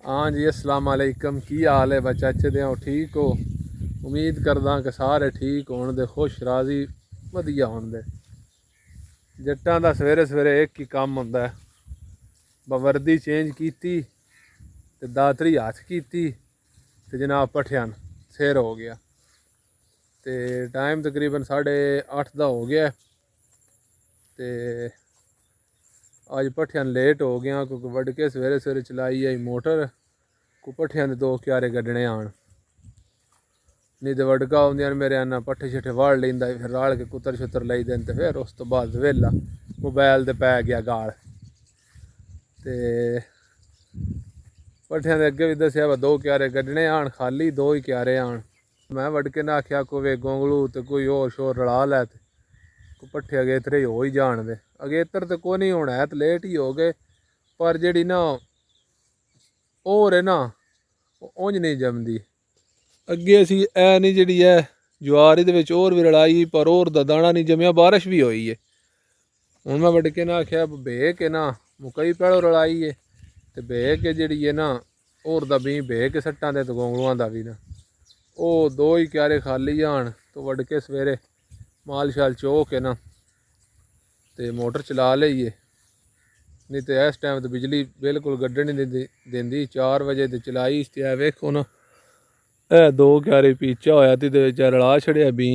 हाँ जी, अस्सलाम वालेकुम। की हाल है बच्चे दे? ठीक हो? उम्मीद करदा कि सारे ठीक होण दे, खुश राजी वधिया होण दे। जट्टां दा सवेरे सवेरे एक ही काम हुंदा है, वर्दी चेंज कीती ते दातरी हत्थ कीती ते जनाब पट्ठियां सिर हो गया। ते टाइम तकरीबन 8:30 दा हो गया ते अज पट्ठियां लेट हो गया क्योंकि वड़के सवेरे सवेरे चलाई आई मोटर को पट्ठियां दे 2 क्यारे कड्ढने आन। नहीं तो वड़का आउंदियां मेरे आना पट्ठे शट्ठे वाड़ लैंदा, फिर राल के कुतर शुतर लाई देन ते फिर उस तो बाद वेला मोबाइल ते पै गया गाल। ते पट्ठियां दे अगे भी दस्सेआ 2 क्यारे कड्ढने आन, खाली 2 ही क्यारे आन। मैं वड़के ने आख्या कोई गोंगलू तो कोई होर शोर रला लै ते पट्ठे अगेतरे हो ही जान दे। अगेतर तो कोई नहीं होना है, तो लेट ही हो गए, पर जेड़ी ना होर है ना उंज नहीं जमदी। अगे असी ऐ नहीं जी है ज्वार ये होर भी रलाई, पर होर दा दाना नहीं जमया, बारिश भी हुई है। हूँ मैं वड़के ने आख्या बे के ना मुकई पैड़ो रलाई है तो बे के जी है ना होर दा बीं बे के सट्टां दे, तो गोंगलुआं दा भी ना वो 2 ही क्यारे खाली आन। तो वड़के सवेरे माल शाल चो के ना तो मोटर चला लईए, नहीं तो इस टाइम तो बिजली बिल्कुल गड्ढन नहीं देंदी। 4 बजे तो चलाई ते वेखो ना 2 क्यारे पीचा होया तो रला छड़िया बी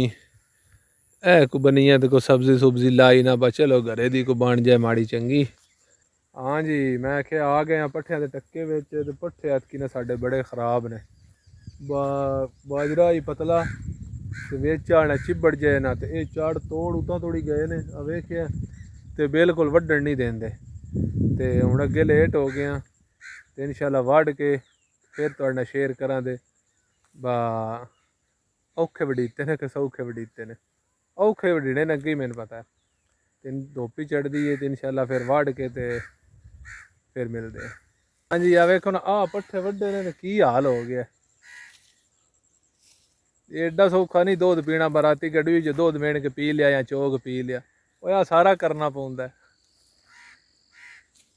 को बनिया तो कोई सब्जी सुब्जी लाई ना, बस चलो घरे दी को बन जाए माड़ी चंगी। हाँ जी, मैं क्या आ गया पट्ठियां के टक्के विच, ते पट्ठे ऐतकी ना साडे बड़े खराब ने। बाजरा ही पतला ते विच आने चिबड़ जाए ना, तो ये चढ़ तोड़ उतां तोड़ी गए ने वेखिया ते बिल्कुल वड्डण नहीं देंदे। ते हुण अगे लेट हो गया ते इंशाल्लाह वढ़ के फिर तुहाडे नाल शेयर करां दे बा औखे वडीते ने कि सौखे वडीते ने। औखे वडीने ने अगे मैनू पता है, ते धुप्प ही चढ़दी है, तो इंशाल्लाह फिर वढ़ के ते फिर मिलते हैं। हाँ जी, आ वेखो ना पट्ठे वड्डे ने की हाल हो गया। एडा सौखा नहीं दुध पीना, बराती गड्डी जो दुध मेन के पी लिया या चोग पी लिया, वो सारा करना पौंदा है।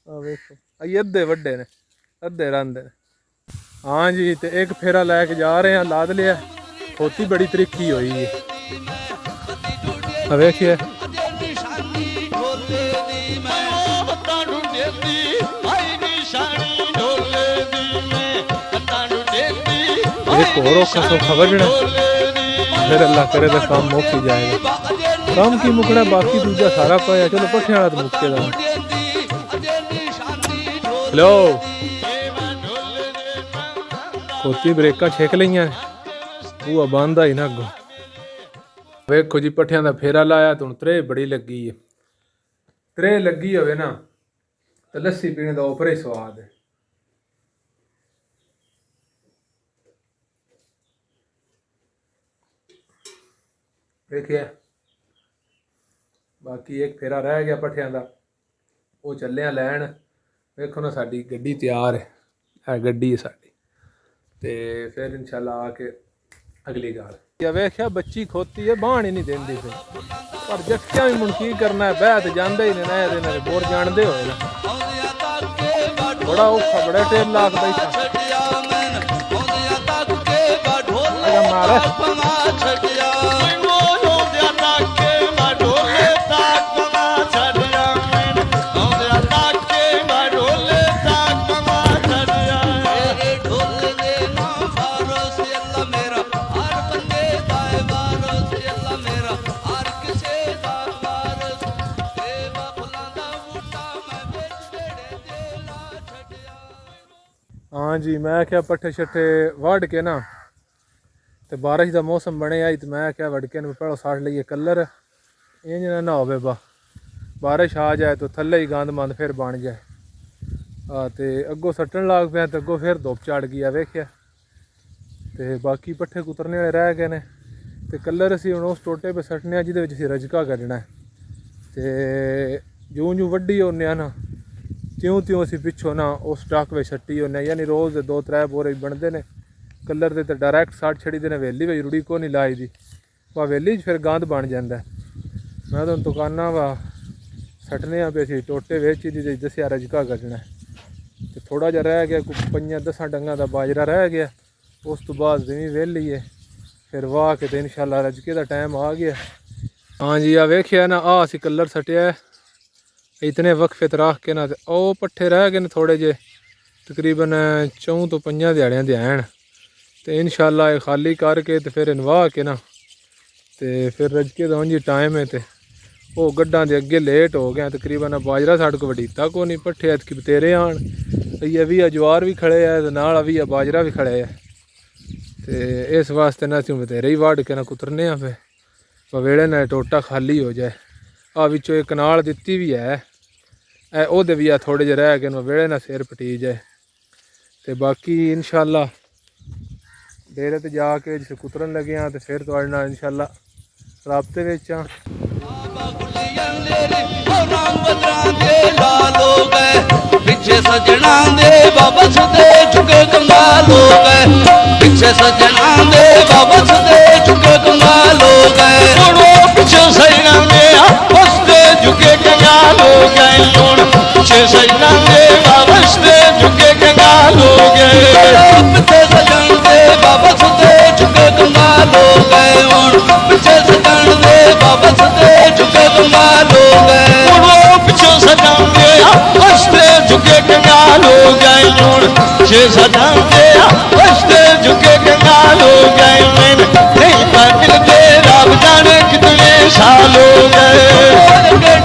वेखो अद्धे वड्डे ने अद्धे रंद ने। हाँ जी, तो एक फेरा लैके जा रहे हैं, लाद लिया। खोती बड़ी त्रिखी हुई है, वेखिए एक और औखा सौखा वजना, फिर अल्लाह करे तो काम मुक ही जाएगा। काम की मुकना, बाकी दूजा सारा पाया। चलो पट्ठे वाला तो मुक्के दा। हेलो, खोती ब्रेकां छेक लियां, बूआ बंद आई ना अगों। वेखो जी पट्ठियां दा फेरा लाया तो त्रे बड़ी लगी है। त्रे लगी होवे ना तो लस्सी पीने का ओपरा ही स्वाद है। देखिए बाकी एक फेरा रह गया पट्ठियां दा, वो चलिया लैन। वेखो ना साडी गड्डी तैयार है गड्डी है साडी, ते फिर इंशाल्लाह आके अगली गल। वेख्या बच्ची खोती है, बाहन ही नहीं देंदी फिर, पर जट्टियां भी मुनकी करना है, बह तो जांदे ही ने बोर जानते हो ना। बड़ा औखा, बड़ा टेर लाख बैठा हाँ जी, मैं क्या पट्ठे शट्ठे वढ़ के ना तो बारिश का मौसम बने आई, तो मैं क्या वड़के पहले साड़ लीए कलर, इंज ना हो बारिश आ जाए तो थले ही गंद मंद फिर बन जाए। तो अगों सट्टन लग पाया तो अगों फिर धुप चढ़ गई। वेख्या तो बाकी पट्ठे कुतरने वाले रह गए ने, तो कलर असी हुण उस टोटे पर सट्टने जिहदे विच रजका कड्ढना है। तो जूं जूं वड्डी होने ना त्यों त्यों असी पिछों ना उस स्टॉक में सट्टी होने, यानी रोज़ 2-3 बोरे बनते हैं। कलर के तो डायरैक्ट सट छड़ी देने, हवेली में रुड़ी को नहीं लाई दी, वह हवेली फिर गंद बन जाता है। मैं तो दुकाना वा सट्टने पे असी टोटे वेच दी, दसिया रजका कड्ढना है। ਤੇ ਥੋੜਾ ਜਿਹਾ ਰਹਿ ਗਿਆ, ਕੋਈ 5-10 ਡੰਗਾਂ ਦਾ ਬਾਜਰਾ ਰਹਿ ਗਿਆ। ਉਸ ਤੋਂ ਬਾਅਦ ਜ਼ਮੀਨ ਵਿਹਲੀ ਹੈ, ਫਿਰ ਵਾਹ ਕੇ ਤੇ ਇਨਸ਼ਾਅੱਲਾ ਰਜਕੇ ਦਾ ਟਾਈਮ ਆ ਗਿਆ। हाँ जी, आ वेखिया ना, आ असी कलर सटिया इतने वक्फे ते रख के ना, ओ पट्ठे रह गए ने थोड़े जे, तकरीबन 4 तो 5 दिहाड़ियां दे हैं। तो इंशाअल्लाह ये खाली करके ते फिर इनवाह के ना, ते फिर रजके दा जी टाइम है। तो वो गड्डां दे अगे लेट हो गया तकरीबन। बाजरा साढ़े को वडीता को नहीं, पट्ठे ऐतकी बतेरे आन, अभी ज्वार भी खड़े है, नाल अभी बाजरा भी खड़े है। तो इस वास्ते ना असीं बतेरे ही वढ़ के ना कुतरने पे वेड़े ना टोटा खाली हो जाए। आ विचों एक कनाल दित्ती भी है, ओहदे भी आ थोड़े जे रह गए वेड़े ना सिर पटी जाए। तो बाकी इंशाअल्लाह डेरे ते जाके जिस कुतरन लगे हाँ, तो फिर तुहाडे नाल इंशाअल्लाह राबते विच हाँ। पिछे सजना दे बाबा सदे झुके कंगाल हो गए, पिछे सजना दे बाबा सदे झुके कंगाल हो गए। पिछे सजना दे हंसते झुके कंगाल हो गए, पिछे सजना दे बाबा सदे झुके कंगाल हो गए। पिछे सजन दे बाबा सदे झुके कंगाल हो गए, पिछे सजन दे बाबा सदे झुके कंगाल हो गए। पिछे सजन दे हंसते झुके कंगाल हो गए, पिछे सजन दे हंसते झुके कंगाल हो गए। मैंने नहीं पर मिलते रब जाने कितने साल हो गए।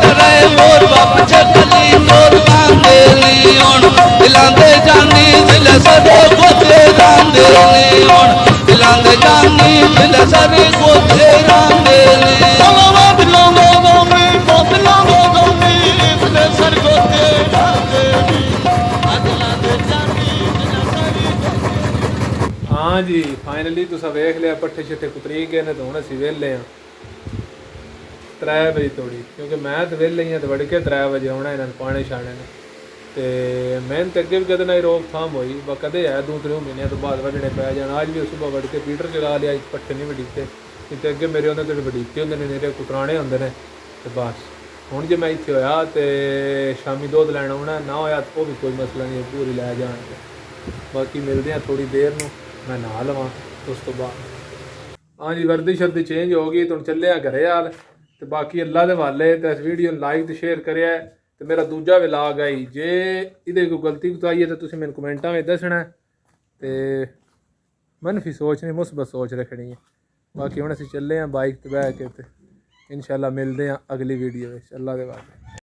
डरे मोर बाप चली मोर बांधे ली हुण, दिलांदे जानी दिल सरे गोते रांदे ली हुण, दिलांदे जानी दिल सरे गोते रांदे ली। हाँ जी, फाइनली तुसा वेख लिया पट्ठे छट्ठे कुतरी गए ने, तो हुण असीं वेले हाँ 3 बजे तोड़ी, क्योंकि मैं तो वेले ही हाँ। तो वड़ के 3 बजे आना इन्होंने पाने छाने ने। तो मेहनत अगे भी कदे ना रोकथाम हुई, कदे है 2-3 महीनों तो बाद वड्डने पै जाना। अज भी सुबह वड़ के पीटर चला लिया, पट्ठे नहीं वडीते, नहीं तो अगे मेरे उन्होंने तो वडीते होंगे ने, मेरे कुतराने होंगे ने। तो बस हुण जे मैं इत्थे होया तो शामी दुध लैन आना, ना होया तो वो भी कोई मसला नहीं, पूरी लै जान। बाकी मिलते हैं थोड़ी देर में, मैं नहा लवां उस तो बाद। हाँ जी, वर्दी शर्दी चेंज हो गई, तो चले घरे यार। तो बाकी अल्लाह के हवाले। तो इस वीडियो लाइक तो शेयर करें। तो मेरा दूजा व्लॉग आई, जे ये कोई गलती कोताही है तो तुसीं मैनूं कमेंटां में दसना है। तो मनफी सोच नहीं, मुस्बत सोच रखनी है। बाकी हुण असीं चले हैं बाइक ते बह के, इंशाअल्लाह मिलते हैं अगली वीडियो में। अल्लाह के हवाले।